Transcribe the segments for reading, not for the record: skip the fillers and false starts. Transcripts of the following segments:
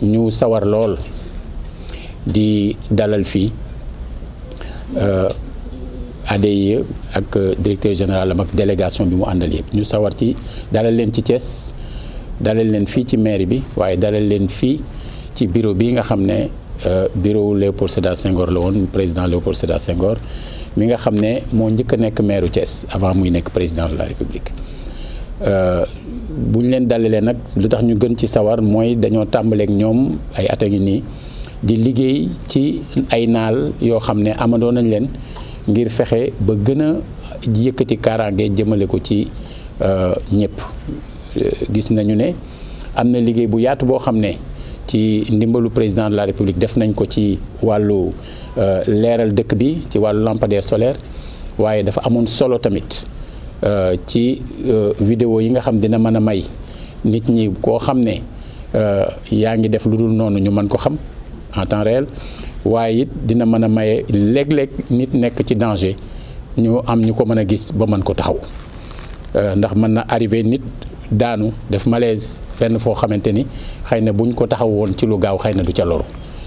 ñu sawar lool di dalal fii ADIE ak directeur général am ak délégation bi mu àndal yëpp ñu sawar ci dalal leen ci Thiès dalal leen fii ci mairie bi waaye dalal leen fii ci bureau bi nga xam ne bureau Léopold Sédar Senghor la woon président Léopold Sédar Senghor mi nga xam ne moo njëkk a nekk maire Thiès avant muy nekk président de la République bu ñu leen dalalee nag lu tax ñu gën ci sawar mooy dañoo tàmbaleek ñoom ay at a ngi nii di liggéey ci ay naal yoo xam ne amandoo nañ leen ngir fexe ba gën a yëkkati kaaraange jëmale ko ci ñëpp. Gis nañu ne am na liggéey bu yaatu boo xam ne ci ndimbalu président de la République def nañ ko ci wàllu leeral dëkk bi ci wàllu lampadaire solaire waaye dafa amoon solo tamit ci vidéo yi nga xam dina mën a may nit ñi koo xam ne yaa ngi def lu dul noonu ñu mën ko xam en temps réel waaye it dina mën a maye léeg-léeg nit nekk ci danger ñu am ñu ko mën a gis ba mën ko taxaw ndax mën na arrivé nit daanu def malaise fenn foo xamante ni xëy na buñ ko taxaw woon ci lu gaaw xëy na du ca loru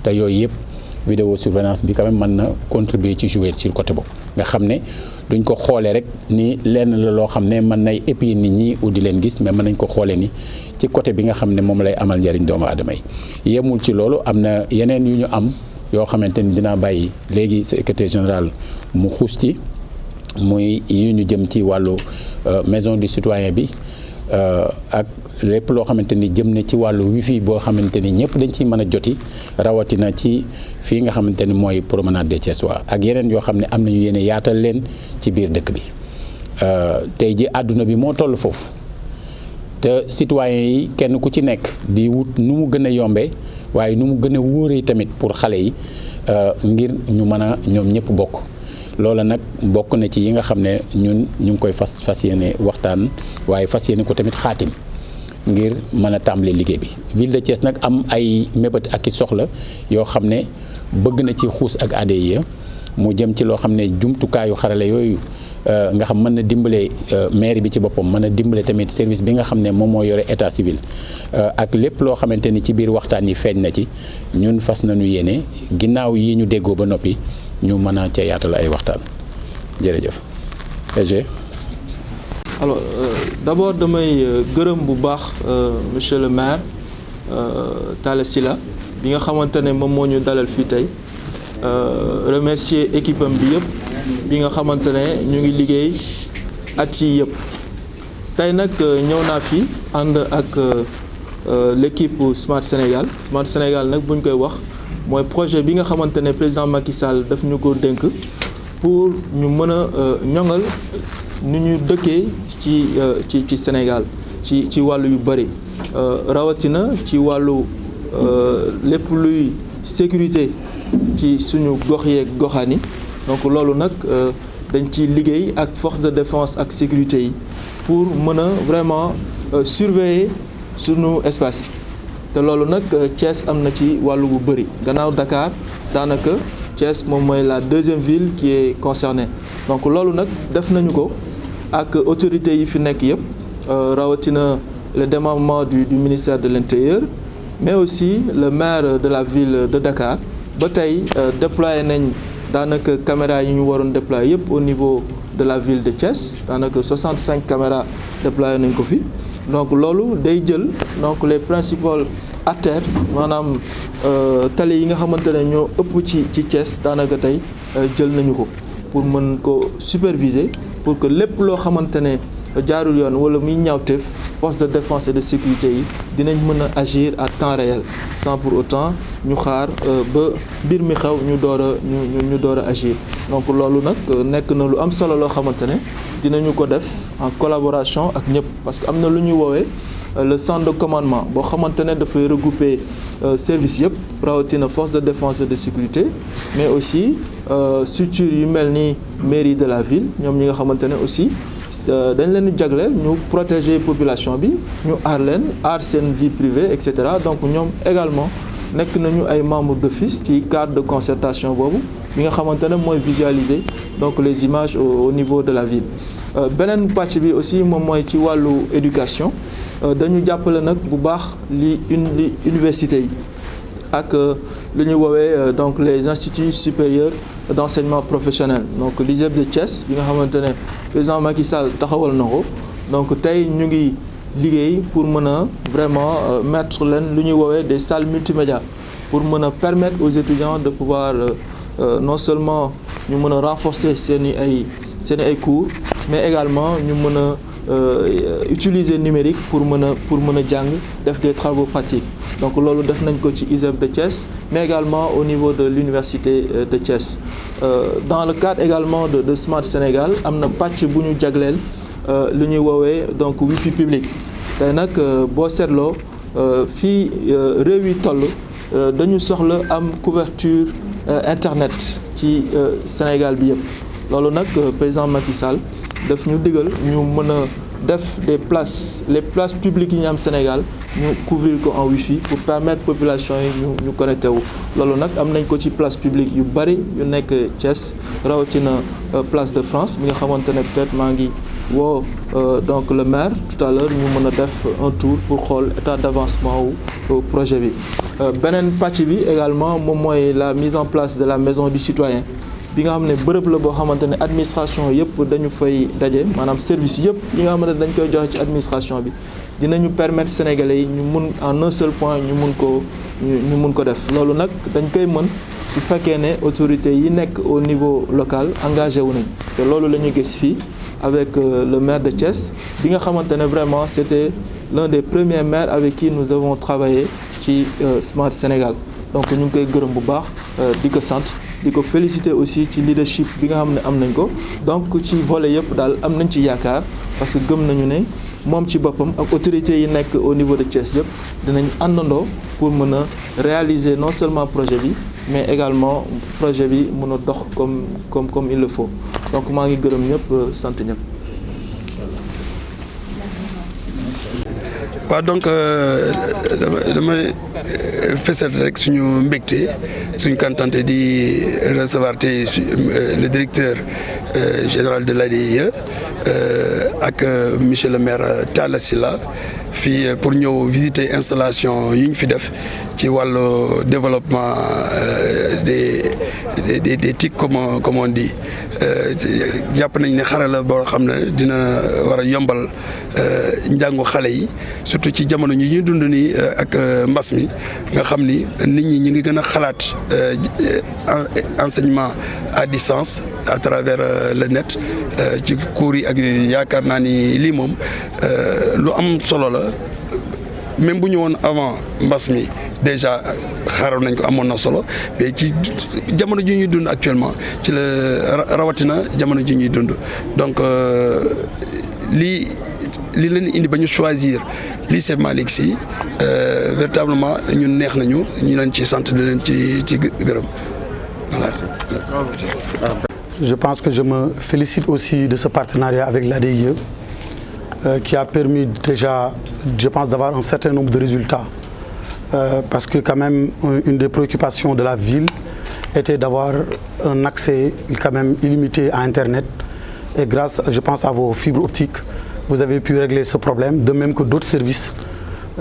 te yooyu yëpp vidéo surveillance bi quand même mën na contribuer ci jouer ci côté boobu nga xam ne duñ ko xoolee rek ni lenn la loo xam ne mën nay épier nit ñi ou di leen gis mais mën nañ ko xoolee ni ci côté bi nga xam ne moom lay amal njëriñ doomu aadama yi. yemul ci loolu am na yeneen yu ñu am yoo xamante ni dinaa bàyyi léegi secrétaire général mu xuus ci muy yu ñu jëm ci wàllu maison du citoyen bi ak lépp loo xamante ni jëm na ci wàllu wifi boo xamante ni ñëpp dañ ciy mën a joti rawatina ci fii nga xamante ni mooy promenade des Thiessois ak yeneen yoo xam ne am nañu yéene yaatal leen ci biir dëkk bi tey ji àdduna bi moo toll foofu te citoyens yi kenn ku ci nekk di wut nu mu gën a yombee waaye nu mu gën a wóoree tamit pour xale yi ngir ñu mën a ñoom ñëpp bokk loola nag bokk na ci yi nga xam ne ñun ñu ngi koy fas yéene waxtaan waaye fas yéene ko tamit xaatim ngir mën a tàmbale liggéey bi. ville de Thiès nag am ay mébét ak i soxla yoo xam ne bëgg na ci xuus ak ADIE mu jëm ci loo xam ne jumtukaayu xarale yooyu nga xam mën na dimbale mairie bi ci boppam mën a dimbale tamit service bi nga xam ne moom moo yore état civil ak lépp loo xamante ni ci biir waxtaan yi feeñ na ci ñun fas nañu yéene ginnaaw yi ñu déggoo ba noppi ñu mën a ca yaatal ay waxtaan jërëjëf. EG. Alors d'abord damay gërëm bu baax monsieur le maire Talla Sylla bi nga xamante ne moom moo ñu dalal fii tey remercier équipe am bi yëpp bi nga xamante ne ñu ngi liggéey at yi yëpp tey nag ñëw naa fi ànd ak l'équipe Smart Sénégal nag bu ñu koy wax mooy projet bi nga xamante ne président Macky Sall daf ñu ko dénk pour ñu mën a ñoŋal ni ñu dëkkee ci Sénégal ci wàllu yu bëri rawatina ci wàllu lépp luy sécurité ci suñu gox yeeg goxaan yi donc loolu nag dañ ci liggéey ak force de défense ak sécurité yi pour mën a vraiment surveiller suñu espace yi te loolu nag Thiès am na ci wàllu bu bëri gannaaw Dakar daanaka Thiès moom mooy la deuxième ville qui est concernée donc loolu nag def nañu ko ak autorités yi fi nekk yëpp rawatina le démembrement du ministère de l'Intérieur mais aussi le maire de la ville de Dakar ba tey déployé nañ daanaka caméra yi ñu waroon déployer yëpp au niveau de la ville de Thiès daanaka 65 caméras déployé nañ ko fi donc loolu day jël donc les principales artères maanaam tali yi nga xamante ne ñoo ëpp ci Thiès daanaka tey jël nañu ko pour mën ko superviser pour que lépp loo xamante ne jaarul yoon wala muy ñaawteef force de défense et de sécurité yi dinañ mën a agir à temps réel sans pour autant ñu xaar ba mbir mi xew ñu door a agir donc loolu nag nekk na lu am solo loo xamante ne dinañu ko def en collaboration ak ñëpp parce que am na lu ñuy woowee le centre de commandement boo xamante ne dafay regrouper service yëpp rawatina force de défense et de sécurité mais aussi structure yu mel ni mairie de la ville ñoom ñi nga xamante ne aussi dañ leen jagleel ñu protéger population bi ñu aar leen aar seen vie privée et cetera donc ñoom également nekk nañu ay membres d'office ci cadre de concertation boobu bi nga xamante ne mooy visualiser donc les images au niveau de la ville beneen pàcc bi aussi moom mooy ci wàllu éducation dañu jàppale nag bu baax li université yi ak lu ñuy woowee donc les instituts supérieurs d'enseignement professionnel donc l'ISEP de Thiès bi nga xamante ne président Macky Sall taxawal na ko donc tey ñu ngi liggéey pour mën a vraiment mettre leen lu ñuy woowee des salles multimédia pour mën a permettre aux étudiants de pouvoir non seulement ñu mën a renforcer seen i ay cours mais également ñu mën a utiliser numérique pour mën a jàng def des travaux pratiques donc loolu def nañ ko ci ISEP de Thiès mais également au niveau de l'université de Thiès dans le cadre également de Smart Sénégal am na pàcc bu ñu jagleel lu ñuy woowee donc wifi public tey nag boo seetloo fii réew yi toll dañu soxla am couverture internet ci Sénégal bi yëpp loolu nag président Macky Sall daf ñu digal ñu mën a def les places publiques yi ñu am Sénégal ñu couvrir ko en wifi pour permettre population yi ñu connecté wu loolu nag am nañ ko ci place publique yu bari yu nekk Thiès rawatina place de France mi nga xamante ne peut-être maa ngi woo donc le maire tout à l'heure ñu mën a def un tour pour xool état d'avancement wu projet bi beneen pàcc bi également moom mooy la mise en place de la maison du citoyen bi nga xam ne bërëb la boo xamante ne administration yëpp dañu fay daje maanaam service yëpp yi nga xamante ne dañ koy joxe ci administration bi dinañu permettre sénégalais yi ñu mun en un seul point ñu mun ko def loolu nag dañ koy mën su fekkee ne autorités yi nekk au niveau local engagé wu nañ te loolu la ñu gis fii avec le maire de Thiès bi nga xamante ne vraiment c'était l'un des premiers maires avec qui nous avons travaillé ci Smart Sénégal donc ñu ngi koy gërëm bu baax di ko sant di ko féliciter aussi ci leadership bi nga xam ne am nañ ko donc ci volet yëpp daal am nañ ci yaakaar parce que gëm nañu ne moom ci boppam ak autorités yi nekk au niveau de Thiès yëpp dinañ àndandoo pour mën a réaliser non seulement projet bi mais également projet bi mën a dox comme il le faut donc maa ngi gërëm ñëpp sant ñëpp. waaw donc damay fësal rek suñu mbégte suñu contenté di recevoir tey le directeur général de l'ADIE ak monsieur le maire Talla Sylla fii pour ñëw visiter installation yi ñu fi def ci wàllu développement des TIC comme on dit jàpp nañ ne xarala boo xam ne dina war a yombal njàngu xale yi surtout ci jamono ñi ñuy dund nii ak mbas mi nga xam ni nit ñi ñu ngi gën a xalaat enseignement à distance à travers le net ci cours yi ak yaakaar naa ni lii moom lu am solo la même bu ñu woon avant mbas mi déjà xaaroon nañ ko amoon na solo mais ci jamono ji ñuy dund actuellement ci la rawatina jamono ji ñuy dund donc li leen indi ba ñu choisir lycée Malick Sy véritablement ñun neex nañu ñu leen ci sant di leen ci gërëm voilà. Je pense que je me félicite aussi de ce partenariat avec l'ADIE qui a permis déjà, je pense, d'avoir un certain nombre de résultats. Parce que quand même, une des préoccupations de la ville était d'avoir un accès quand même illimité à Internet. Et grâce, je pense, à vos fibres optiques, vous avez pu régler ce problème, de même que d'autres services.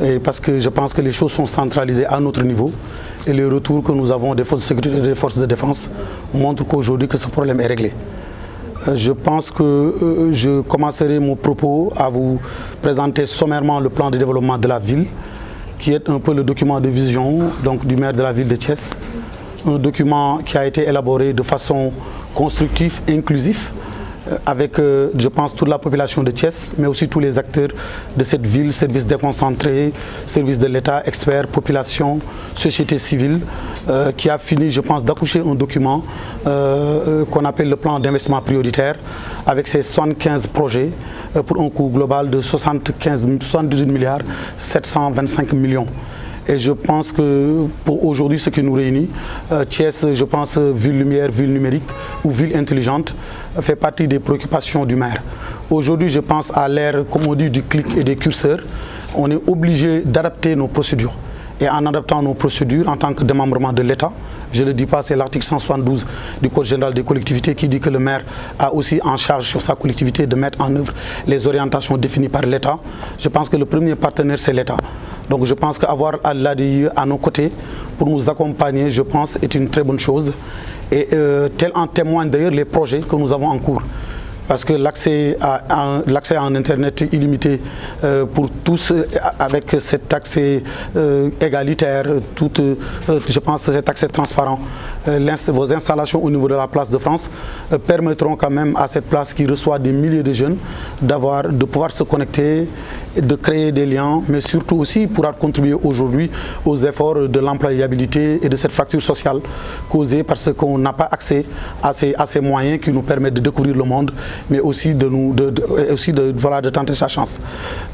Et parce que je pense que les choses sont centralisées à notre niveau. Et les retours que nous avons des forces de sécurité et des forces de défense montrent qu'aujourd'hui que ce problème est réglé. Je pense que je commencerai mon propos à vous présenter sommairement le plan de développement de la ville, qui est un peu le document de vision donc, du maire de la ville de Thiès. Un document qui a été élaboré de façon constructive et inclusive, avec, je pense, toute la population de Thiès, mais aussi tous les acteurs de cette ville, services déconcentrés, services de l'État, experts, population, société civile, qui a fini, je pense, d'accoucher un document qu'on appelle le plan d'investissement prioritaire, avec ses 75 projets pour un coût global de 78 milliards 725 millions. Et je pense que pour aujourd'hui, ce qui nous réunit, Thiès, je pense, ville lumière, ville numérique ou ville intelligente, fait partie des préoccupations du maire. Aujourd'hui, je pense à l'ère, comme on dit, du clic et des curseurs. On est obligé d'adapter nos procédures. et en adaptant nos procédures en tant que démembrement de l'État. Je ne le dis pas, c'est l'article 172 du Code général des collectivités qui dit que le maire a aussi en charge sur sa collectivité de mettre en œuvre les orientations définies par l'État. Je pense que le premier partenaire, c'est l'État. Donc je pense qu'avoir l'ADIE à nos côtés pour nous accompagner, je pense, est une très bonne chose. Et tel en témoignent d'ailleurs les projets que nous avons en cours. Parce que l'accès à un Internet illimité pour tous, avec cet accès égalitaire, je pense que cet accès transparent, vos installations au niveau de la place de France permettront quand même à cette place qui reçoit des milliers de jeunes de pouvoir se connecter, de créer des liens, mais surtout aussi pourra contribuer aujourd'hui aux efforts de l'employabilité et de cette fracture sociale causée parce qu'on n'a pas accès à ces moyens qui nous permettent de découvrir le monde, mais aussi de tenter sa chance.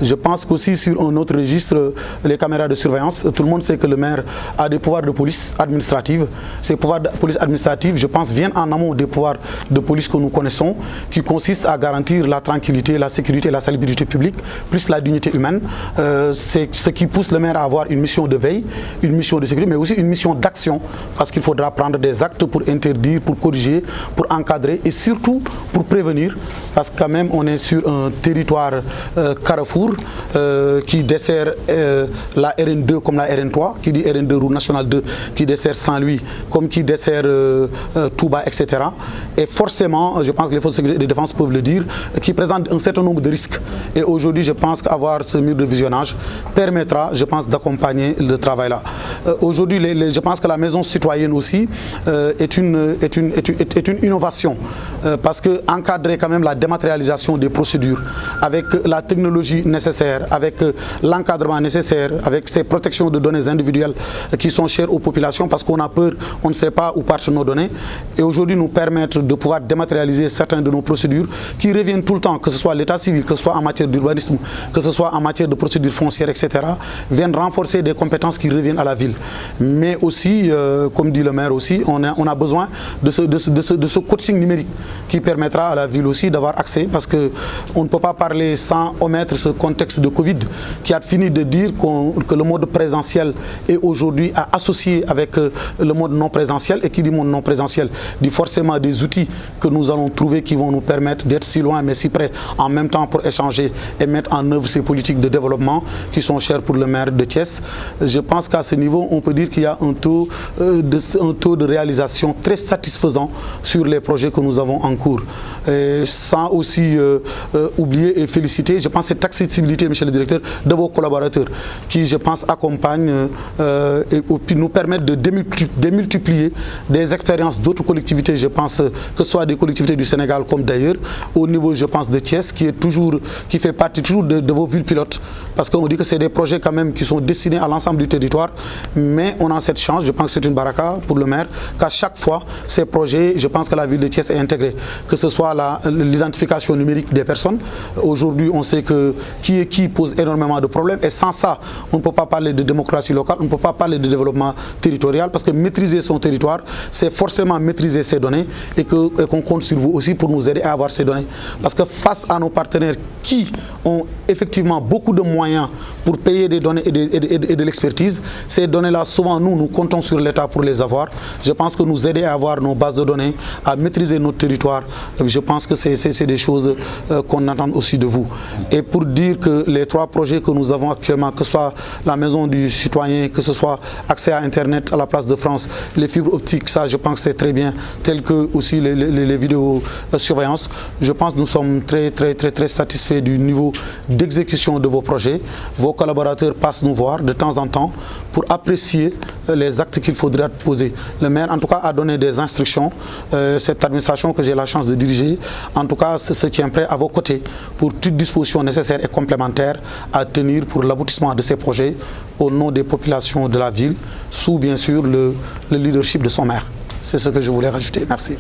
Je pense qu'aussi sur un autre registre, les caméras de surveillance, tout le monde sait que le maire a des pouvoirs de police administrative. Ces pouvoirs de police administrative, je pense, viennent en amont des pouvoirs de police que nous connaissons, qui consistent à garantir la tranquillité, la sécurité et la salubrité publique, plus la dignité humaine. C'est ce qui pousse le maire à avoir une mission de veille, une mission de sécurité, mais aussi une mission d'action, parce qu'il faudra prendre des actes pour interdire, pour corriger, pour encadrer et surtout pour prévenir. Parce que quand même on est sur un territoire carrefour qui dessert la RN2 comme la RN3, qui dit RN2 route nationale 2, qui dessert Saint-Louis comme qui dessert Touba, etc. Et forcément, je pense que les forces de sécurité et de défense peuvent le dire, qui présente un certain nombre de risques. Et aujourd'hui, je pense qu'avoir ce mur de visionnage permettra, je pense, d'accompagner le travail là. Aujourd'hui, je pense que la maison citoyenne aussi est une innovation parce que encadrer quand même la dématérialisation des procédures avec la technologie nécessaire, avec l'encadrement nécessaire, avec ces protections de données individuelles qui sont chères aux populations parce qu'on a peur, on ne sait pas où partent nos données, et aujourd'hui nous permettre de pouvoir dématérialiser certaines de nos procédures qui reviennent tout le temps, que ce soit l'état civil, que ce soit en matière d'urbanisme, que ce soit en matière de procédures foncières, etc., viennent renforcer des compétences qui reviennent à la ville. Mais aussi, comme dit le maire aussi, on a besoin de ce coaching numérique qui permettra à la ville aussi d'avoir accès, parce qu'on ne peut pas parler sans omettre ce contexte de Covid qui a fini de dire que le mode présentiel est aujourd'hui associé avec le mode non présentiel, et qui dit mode non présentiel dit forcément des outils que nous allons trouver qui vont nous permettre d'être si loin mais si près en même temps pour échanger et mettre en œuvre ces politiques de développement qui sont chères pour le maire de Thiès. Je pense qu'à ce niveau on peut dire qu'il y a un taux de réalisation très satisfaisant sur les projets que nous avons en cours. Et sans aussi oublier et féliciter, je pense, cette accessibilité, monsieur le directeur, de vos collaborateurs qui, je pense, accompagnent et puis nous permettent de démultiplier des expériences d'autres collectivités, je pense, que ce soit des collectivités du Sénégal comme d'ailleurs, au niveau, je pense, de Thiès, qui fait partie toujours de vos villes pilotes, parce qu'on dit que c'est des projets quand même qui sont destinés à l'ensemble du territoire, mais on a cette chance, je pense que c'est une baraka pour le maire, qu'à chaque fois, ces projets, je pense que la ville de Thiès est intégrée, que ce soit l'identification numérique des personnes. Aujourd'hui, on sait que qui pose énormément de problèmes, et sans ça, on ne peut pas parler de démocratie locale, on ne peut pas parler de développement territorial, parce que maîtriser son territoire, c'est forcément maîtriser ses données, et qu'on compte sur vous aussi pour nous aider à avoir ces données. Parce que face à nos partenaires qui ont effectivement beaucoup de moyens pour payer des données et de l'expertise, ces données-là, souvent nous comptons sur l'État pour les avoir. Je pense que nous aider à avoir nos bases de données, à maîtriser notre territoire, je pense que c'est des choses qu'on attend aussi de vous. Et pour dire que les 3 projets que nous avons actuellement, que ce soit la maison du citoyen, que ce soit accès à Internet à la place de France, les fibres optiques, ça je pense que c'est très bien, tel que aussi les vidéos surveillance, je pense que nous sommes très satisfaits du niveau d'exécution de vos projets. Vos collaborateurs passent nous voir de temps en temps pour apprécier les actes qu'il faudra poser. Le maire en tout cas a donné des instructions, cette administration que j'ai la chance de diriger, en tout cas se tient prêt à vos côtés pour toute disposition nécessaire et complémentaire à tenir pour l'aboutissement de ces projets au nom des populations de la ville, sous bien sûr le leadership de son maire. C'est ce que je voulais rajouter. Merci.